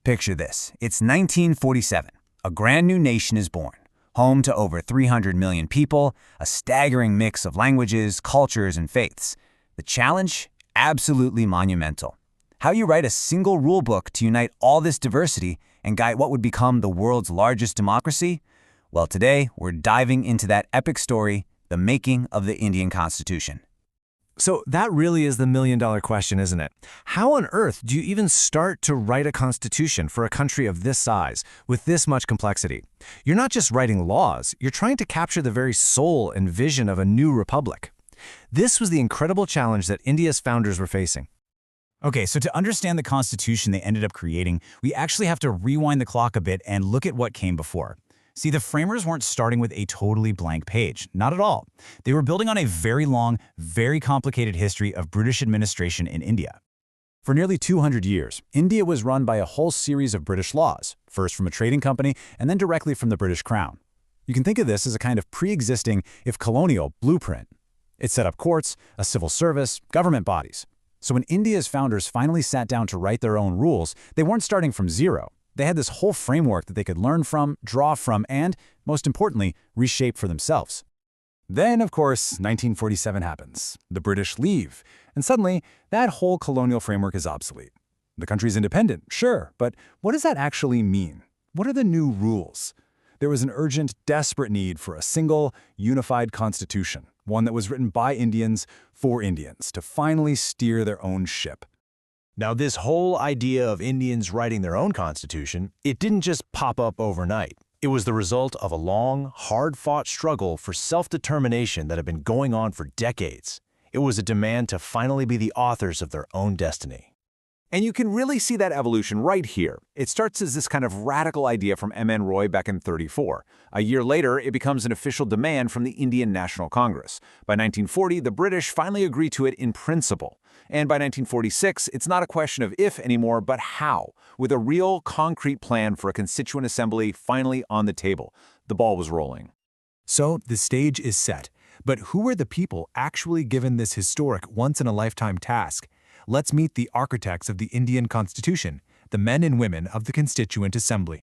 Picture this. It's 1947. A brand new nation is born, home to over 300 million people, a staggering mix of languages, cultures, and faiths. The challenge? Absolutely monumental. How you write a single rule book to unite all this diversity and guide what would become the world's largest democracy? Well, today, we're diving into that epic story, the making of the Indian Constitution. So that really is the million-dollar question, isn't it? How on earth do you even start to write a constitution for a country of this size, with this much complexity? You're not just writing laws, you're trying to capture the very soul and vision of a new republic. This was the incredible challenge that India's founders were facing. Okay, so to understand the constitution they ended up creating, we actually have to rewind the clock a bit and look at what came before. See, the framers weren't starting with a totally blank page, not at all. They were building on a very long, very complicated history of British administration in India. For nearly 200 years, India was run by a whole series of British laws, first from a trading company and then directly from the British Crown. You can think of this as a kind of pre-existing, if colonial, blueprint. It set up courts, a civil service, government bodies. So when India's founders finally sat down to write their own rules, they weren't starting from zero. They had this whole framework that they could learn from, draw from, and, most importantly, reshape for themselves. Then, of course, 1947 happens. The British leave, and suddenly, that whole colonial framework is obsolete. The country's independent, sure, but what does that actually mean? What are the new rules? There was an urgent, desperate need for a single, unified constitution, one that was written by Indians for Indians, to finally steer their own ship. Now, this whole idea of Indians writing their own constitution, it didn't just pop up overnight. It was the result of a long, hard-fought struggle for self-determination that had been going on for decades. It was a demand to finally be the authors of their own destiny. And you can really see that evolution right here. It starts as this kind of radical idea from M.N. Roy back in '34. A year later, it becomes an official demand from the Indian National Congress. By 1940, the British finally agree to it in principle. And by 1946, it's not a question of if anymore, but how, with a real, concrete plan for a constituent assembly finally on the table. The ball was rolling. So the stage is set. But who are the people actually given this historic, once-in-a-lifetime task? Let's meet the architects of the Indian Constitution, the men and women of the Constituent Assembly.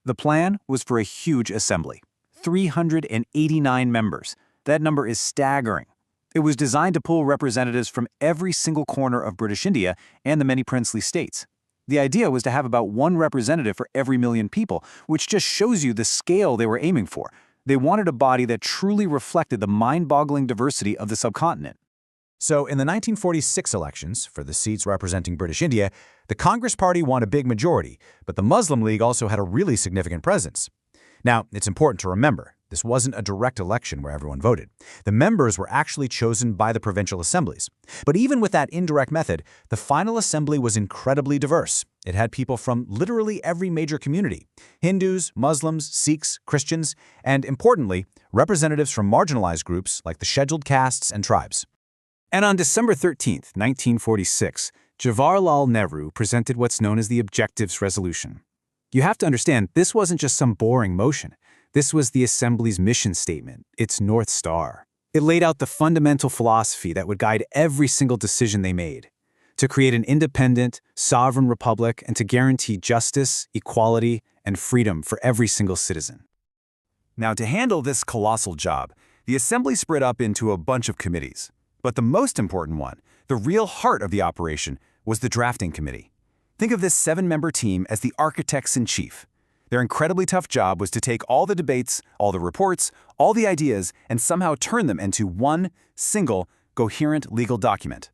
The plan was for a huge assembly, 389 members. That number is staggering. It was designed to pull representatives from every single corner of British India and the many princely states. The idea was to have about one representative for every million people, which just shows you the scale they were aiming for. They wanted a body that truly reflected the mind-boggling diversity of the subcontinent. So in the 1946 elections, for the seats representing British India, the Congress Party won a big majority, but the Muslim League also had a really significant presence. Now, it's important to remember, this wasn't a direct election where everyone voted. The members were actually chosen by the provincial assemblies. But even with that indirect method, the final assembly was incredibly diverse. It had people from literally every major community: Hindus, Muslims, Sikhs, Christians, and importantly, representatives from marginalized groups like the scheduled castes and tribes. And on December 13, 1946, Jawaharlal Nehru presented what's known as the Objectives Resolution. You have to understand, this wasn't just some boring motion. This was the Assembly's mission statement, its North Star. It laid out the fundamental philosophy that would guide every single decision they made: to create an independent, sovereign republic and to guarantee justice, equality, and freedom for every single citizen. Now, to handle this colossal job, the Assembly split up into a bunch of committees. But the most important one, the real heart of the operation, was the drafting committee. Think of this 7-member team as the architects-in-chief. Their incredibly tough job was to take all the debates, all the reports, all the ideas, and somehow turn them into one single, coherent legal document.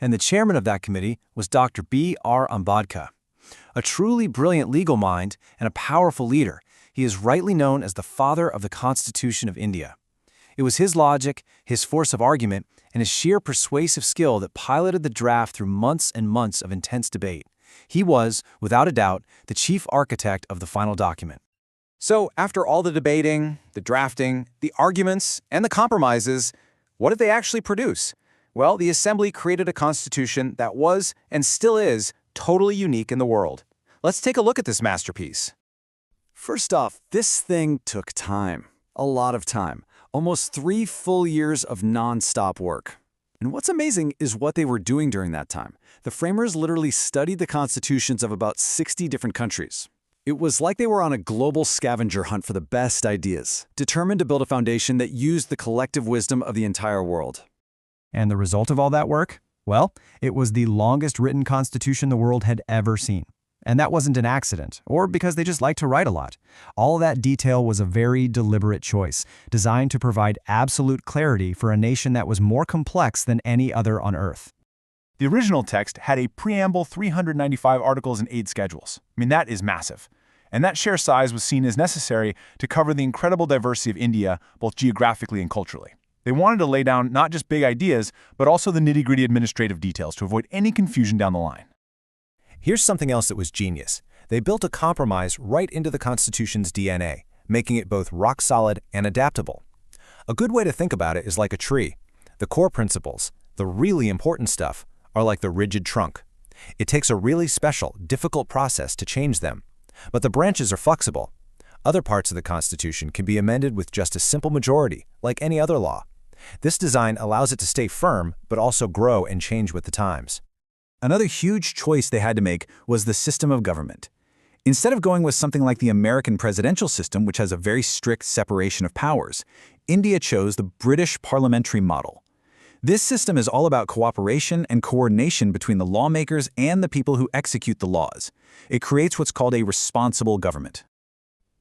And the chairman of that committee was Dr. B.R. Ambedkar. A truly brilliant legal mind and a powerful leader, he is rightly known as the father of the Constitution of India. It was his logic, his force of argument, and his sheer persuasive skill that piloted the draft through months and months of intense debate. He was, without a doubt, the chief architect of the final document. So after all the debating, the drafting, the arguments, and the compromises, what did they actually produce? Well, the Assembly created a constitution that was, and still is, totally unique in the world. Let's take a look at this masterpiece. First off, this thing took time. A lot of time. Almost 3 full years of non-stop work. And what's amazing is what they were doing during that time. The framers literally studied the constitutions of about 60 different countries. It was like they were on a global scavenger hunt for the best ideas, determined to build a foundation that used the collective wisdom of the entire world. And the result of all that work? Well, it was the longest written constitution the world had ever seen. And that wasn't an accident, or because they just liked to write a lot. All that detail was a very deliberate choice, designed to provide absolute clarity for a nation that was more complex than any other on Earth. The original text had a preamble, 395 articles, and 8 schedules. I mean, that is massive. And that sheer size was seen as necessary to cover the incredible diversity of India, both geographically and culturally. They wanted to lay down not just big ideas, but also the nitty-gritty administrative details to avoid any confusion down the line. Here's something else that was genius. They built a compromise right into the Constitution's DNA, making it both rock-solid and adaptable. A good way to think about it is like a tree. The core principles, the really important stuff, are like the rigid trunk. It takes a really special, difficult process to change them. But the branches are flexible. Other parts of the Constitution can be amended with just a simple majority, like any other law. This design allows it to stay firm, but also grow and change with the times. Another huge choice they had to make was the system of government. Instead of going with something like the American presidential system, which has a very strict separation of powers, India chose the British parliamentary model. This system is all about cooperation and coordination between the lawmakers and the people who execute the laws. It creates what's called a responsible government.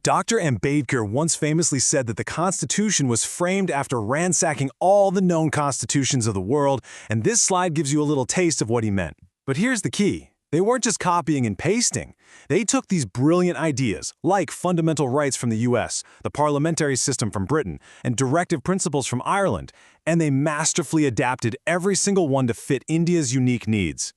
Dr. Ambedkar once famously said that the Constitution was framed after ransacking all the known constitutions of the world, and this slide gives you a little taste of what he meant. But here's the key. They weren't just copying and pasting. They took these brilliant ideas, like fundamental rights from the US, the parliamentary system from Britain, and directive principles from Ireland, and they masterfully adapted every single one to fit India's unique needs.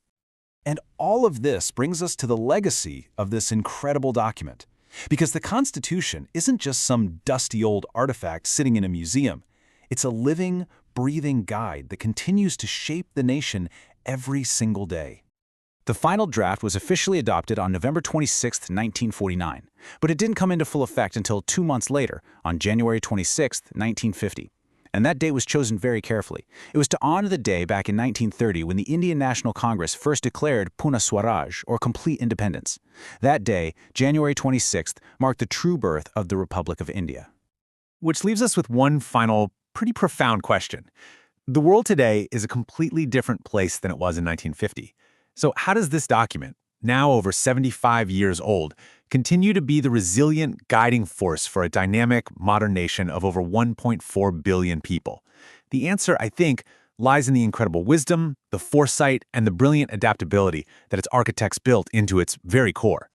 And all of this brings us to the legacy of this incredible document. Because the Constitution isn't just some dusty old artifact sitting in a museum. It's a living, breathing guide that continues to shape the nation every single day. The final draft was officially adopted on November 26, 1949, but it didn't come into full effect until 2 months later, on January 26, 1950. And that date was chosen very carefully. It was to honor the day back in 1930 when the Indian National Congress first declared Purna Swaraj, or complete independence. That day, January 26th, marked the true birth of the Republic of India. Which leaves us with one final, pretty profound question. The world today is a completely different place than it was in 1950. So how does this document, now over 75 years old, continue to be the resilient guiding force for a dynamic, modern nation of over 1.4 billion people? The answer, I think, lies in the incredible wisdom, the foresight, and the brilliant adaptability that its architects built into its very core.